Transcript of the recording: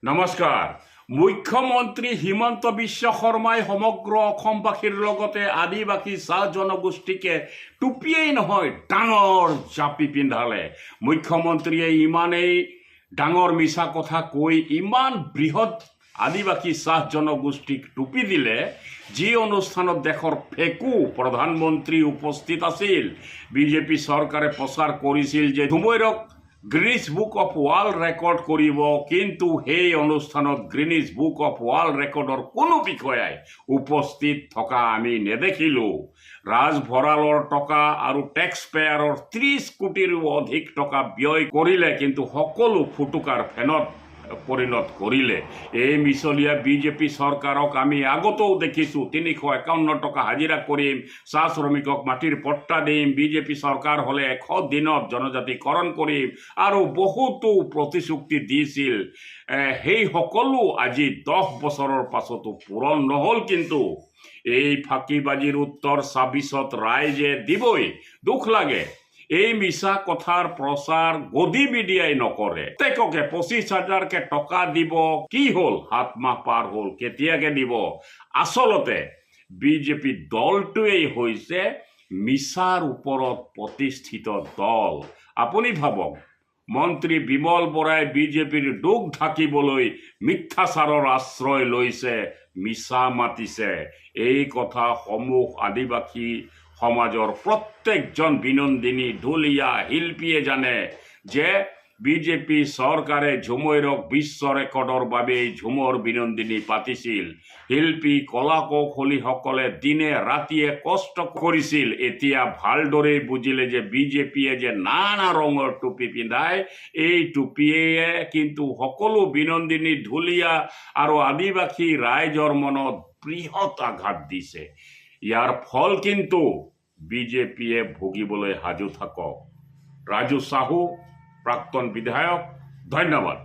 নমস্কাৰ। মুখ্যমন্ত্ৰী হিমন্ত বিশ্ব শৰ্মাই সমগ্ৰ অসমবাসীৰ লগতে আদিবাসী চাহ জনগোষ্ঠীকে টুপিয়েই নহয় ডাঙৰ জাপি পিন্ধালে। মুখ্যমন্ত্ৰীয়ে ইমানেই ডাঙৰ মিছা কথা কৈ ইমান বৃহৎ আদিবাসী চাহ জনগোষ্ঠীক টুপি দিলে, যি অনুষ্ঠানত দেশৰ ফেকু প্ৰধানমন্ত্ৰী উপস্থিত আছিল। বিজেপি চৰকাৰে প্ৰচাৰ কৰিছিল যে ঝুমুৰক Guinness book of world record কৰিব, কিন্তু সেই অনুষ্ঠানত গ্ৰিনিছ বুক অফ ৱৰ্ল্ড ৰেকৰ্ডৰ কোনো বিষয়াই উপস্থিত থকা আমি নেদেখিলোঁ। ৰাজভঁৰালৰ টকা আৰু টেক্স পেয়াৰৰ 30 কোটিৰো অধিক টকা ব্যয় কৰিলে, কিন্তু সকলো ফুটুকাৰ ফেনত পৰিণত কৰিলে। এই মিছলীয়া বিজেপি চৰকাৰক আমি আগতেও দেখিছোঁ। 351 টকা হাজিৰা কৰিম, চাহ শ্ৰমিকক মাটিৰ পট্টা দিম, বিজেপি চৰকাৰ হ'লে 100 দিনত জনজাতিকৰণ কৰিম আৰু বহুতো প্ৰতিশ্ৰুতি দিছিল। সেই সকলো আজি 10 বছৰৰ পাছতো পূৰণ নহ'ল। কিন্তু এই ফাঁকিবাজিৰ উত্তৰ 26ত ৰাইজে দিবই। দুখ লাগে, এই মিছা কথাৰ প্ৰচাৰ গদি মিডিয়াই নকৰে। প্ৰত্যেককে 25,000কে টকা দিব, কি হ'ল? 7 মাহ পাৰ হ'ল, কেতিয়াকে দিব? আচলতে বিজেপি দলটোৱেই হৈছে মিছাৰ ওপৰত প্ৰতিষ্ঠিত দল। আপুনি ভাবক, মন্ত্ৰী বিমল বৰাই বিজেপিৰ দুখ ঢাকিবলৈ মিথ্যাচাৰৰ আশ্ৰয় লৈছে, মিছা মাতিছে। এই কথা সমূহ আদিবাসী সমাজৰ প্ৰত্যেকজন বিনন্দিনী ঢুলীয়া শিল্পীয়ে জানে যে বিজেপি চৰকাৰে ঝুমুৰক বিশ্ব ৰেকৰ্ডৰ বাবেই ঝুমুৰ বিনন্দিনী পাতিছিল। শিল্পী কলাকৌশলীসকলে দিনে ৰাতিয়ে কষ্ট কৰিছিল। এতিয়া ভালদৰে বুজিলে যে বিজেপিয়ে যে নানা ৰঙৰ টুপি পিন্ধায়, এই টুপিয়ে কিন্তু সকলো বিনন্দিনী ঢুলীয়া আৰু আদিবাসী ৰাইজৰ মনত বৃহৎ আঘাত দিছে। ইয়াৰ ফল কিন্তু বিজেপিয়ে ভুগিবলৈ সাজু থাকক। ৰাজু চাহু, প্ৰাক্তন বিধায়ক, ধন্যবাদ।